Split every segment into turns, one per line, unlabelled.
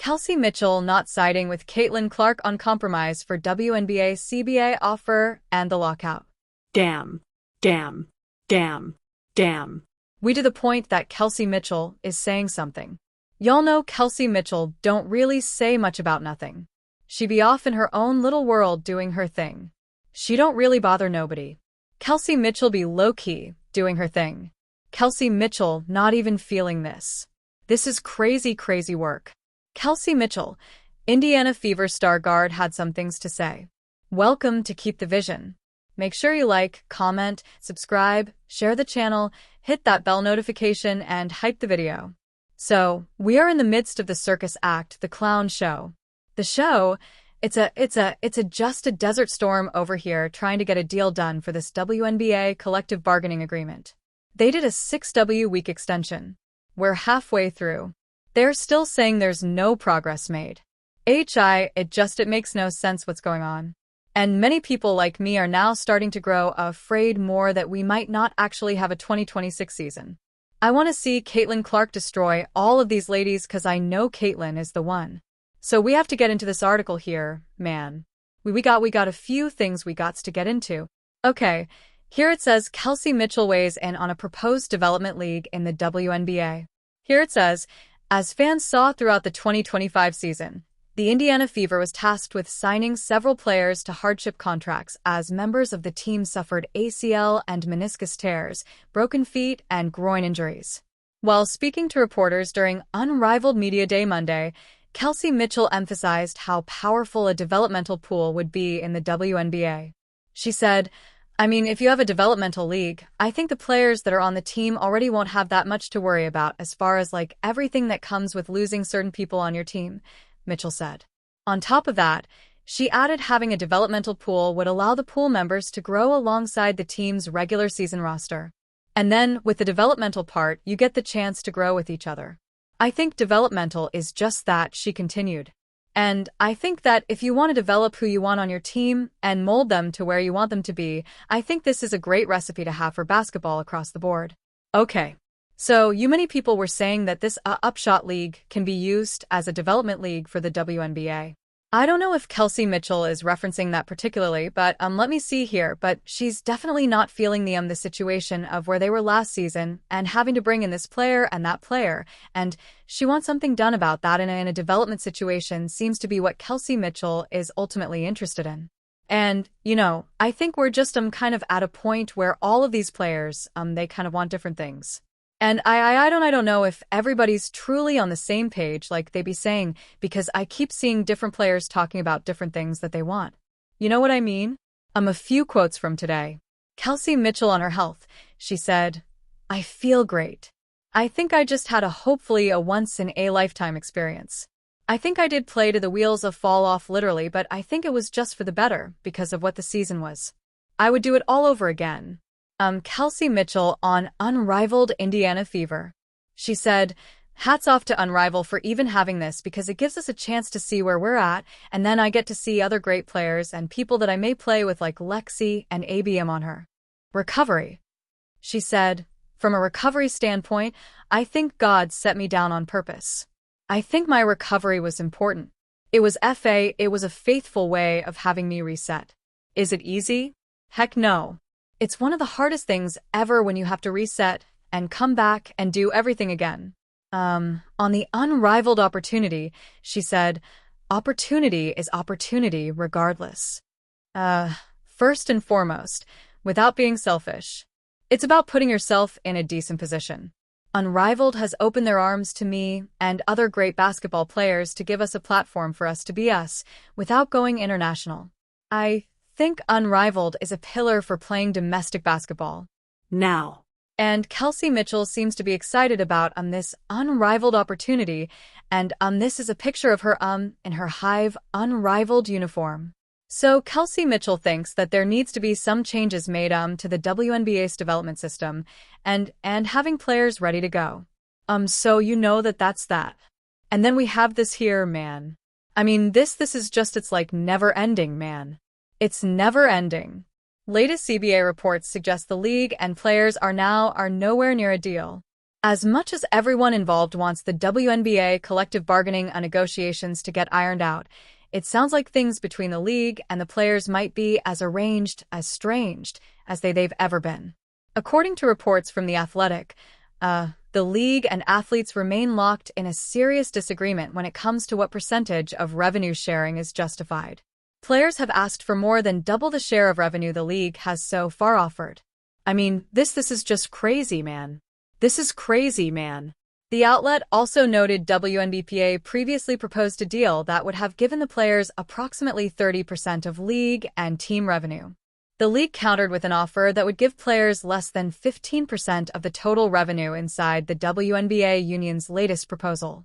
Kelsey Mitchell not siding with Caitlin Clark on compromise for Wnba Cba offer and the lockout.
Damn. Damn. Damn. Damn.
We to the point that Kelsey Mitchell is saying something. Y'all know Kelsey Mitchell don't really say much about nothing. She be off in her own little world doing her thing. She don't really bother nobody. Kelsey Mitchell be low-key, doing her thing. Kelsey Mitchell not even feeling this. This is crazy, crazy work. Kelsey Mitchell, Indiana Fever star guard, had some things to say. Welcome to Keep the Vision. Make sure you like, comment, subscribe, share the channel, hit that bell notification, and hype the video. So, we are in the midst of the circus act, the clown show. The show, it's just a desert storm over here trying to get a deal done for this WNBA collective bargaining agreement. They did a 6-week extension. We're halfway through. They're still saying there's no progress made. It makes no sense what's going on. And many people like me are now starting to grow afraid more that we might not actually have a 2026 season. I want to see Caitlin Clark destroy all of these ladies because I know Caitlin is the one. So we have to get into this article here, man. We got a few things we got to get into. Okay, here it says Kelsey Mitchell weighs in on a proposed development league in the WNBA. Here it says, as fans saw throughout the 2025 season, the Indiana Fever was tasked with signing several players to hardship contracts as members of the team suffered ACL and meniscus tears, broken feet, and groin injuries. While speaking to reporters during Unrivaled Media Day Monday, Kelsey Mitchell emphasized how powerful a developmental pool would be in the WNBA. She said, I mean, if you have a developmental league, I think the players that are on the team already won't have that much to worry about as far as everything that comes with losing certain people on your team, Mitchell said. On top of that, she added having a developmental pool would allow the pool members to grow alongside the team's regular season roster. And then, with the developmental part, you get the chance to grow with each other. I think developmental is just that, she continued. And I think that if you want to develop who you want on your team and mold them to where you want them to be, I think this is a great recipe to have for basketball across the board. Okay. So, many people were saying that this upshot league can be used as a development league for the WNBA. I don't know if Kelsey Mitchell is referencing that particularly, but let me see here. But she's definitely not feeling the situation of where they were last season and having to bring in this player and that player, and she wants something done about that in a development situation seems to be what Kelsey Mitchell is ultimately interested in. And, I think we're just kind of at a point where all of these players, they kind of want different things. And I don't know if everybody's truly on the same page like they be saying, because I keep seeing different players talking about different things that they want. You know what I mean? A few quotes from today. Kelsey Mitchell on her health. She said, I feel great. I think I just had hopefully a once-in-a-lifetime experience. I think I did play to the wheels of fall off literally, but I think it was just for the better because of what the season was. I would do it all over again. Kelsey Mitchell on Unrivaled Indiana Fever. She said, hats off to Unrivaled for even having this because it gives us a chance to see where we're at, and then I get to see other great players and people that I may play with like Lexi and ABM on her. Recovery. She said, from a recovery standpoint, I think God set me down on purpose. I think my recovery was important. It was a faithful way of having me reset. Is it easy? Heck no. It's one of the hardest things ever when you have to reset and come back and do everything again. On the Unrivaled opportunity, she said, opportunity is opportunity regardless. First and foremost, without being selfish, it's about putting yourself in a decent position. Unrivaled has opened their arms to me and other great basketball players to give us a platform for us to be us without going international. I think Unrivaled is a pillar for playing domestic basketball.
Now.
And Kelsey Mitchell seems to be excited about this Unrivaled opportunity, and this is a picture of her in her Hive Unrivaled uniform. So Kelsey Mitchell thinks that there needs to be some changes made to the WNBA's development system and having players ready to go. So that's that. And then we have this here, man. I mean, this is just, it's never ending, man. It's never ending. Latest CBA reports suggest the league and players are nowhere near a deal. As much as everyone involved wants the WNBA collective bargaining and negotiations to get ironed out, it sounds like things between the league and the players might be as estranged as they've ever been. According to reports from The Athletic, the league and athletes remain locked in a serious disagreement when it comes to what percentage of revenue sharing is justified. Players have asked for more than double the share of revenue the league has so far offered. I mean, this is just crazy, man. This is crazy, man. The outlet also noted Wnba Cba previously proposed a deal that would have given the players approximately 30% of league and team revenue. The league countered with an offer that would give players less than 15% of the total revenue inside the WNBA union's latest proposal.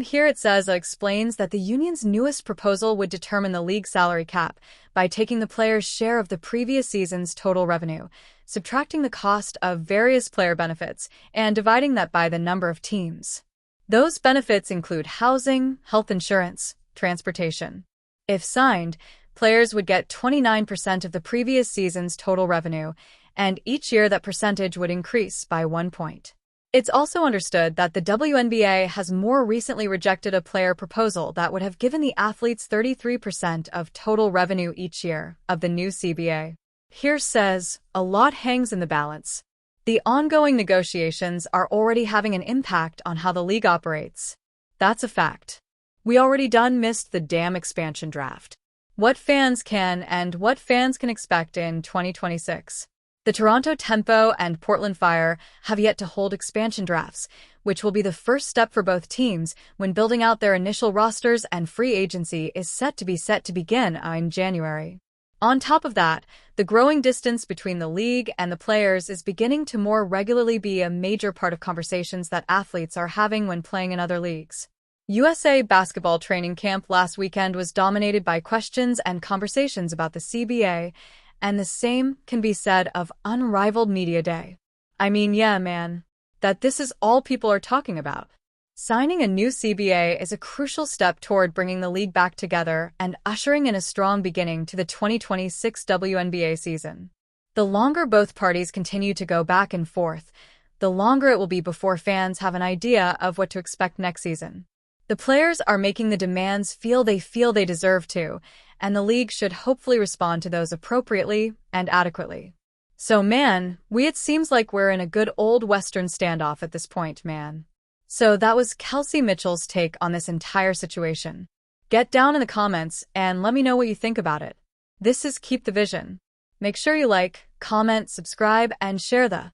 Here it explains that the union's newest proposal would determine the league salary cap by taking the players' share of the previous season's total revenue, subtracting the cost of various player benefits, and dividing that by the number of teams. Those benefits include housing, health insurance, transportation. If signed, players would get 29% of the previous season's total revenue, and each year that percentage would increase by 1 point. It's also understood that the WNBA has more recently rejected a player proposal that would have given the athletes 33% of total revenue each year of the new CBA. Here says, a lot hangs in the balance. The ongoing negotiations are already having an impact on how the league operates. That's a fact. We already missed the damn expansion draft. What fans can expect in 2026. The Toronto Tempo and Portland Fire have yet to hold expansion drafts, which will be the first step for both teams when building out their initial rosters, and free agency is set to begin in January. On top of that, the growing distance between the league and the players is beginning to more regularly be a major part of conversations that athletes are having when playing in other leagues. USA basketball training camp last weekend was dominated by questions and conversations about the CBA, and the same can be said of Unrivaled Media Day. I mean, yeah, man, that this is all people are talking about. Signing a new CBA is a crucial step toward bringing the league back together and ushering in a strong beginning to the 2026 WNBA season. The longer both parties continue to go back and forth, the longer it will be before fans have an idea of what to expect next season. The players are making the demands they deserve to, and the league should hopefully respond to those appropriately and adequately. So man, it seems like we're in a good old Western standoff at this point, man. So that was Kelsey Mitchell's take on this entire situation. Get down in the comments and let me know what you think about it. This is Keep the Vision. Make sure you like, comment, subscribe, and share the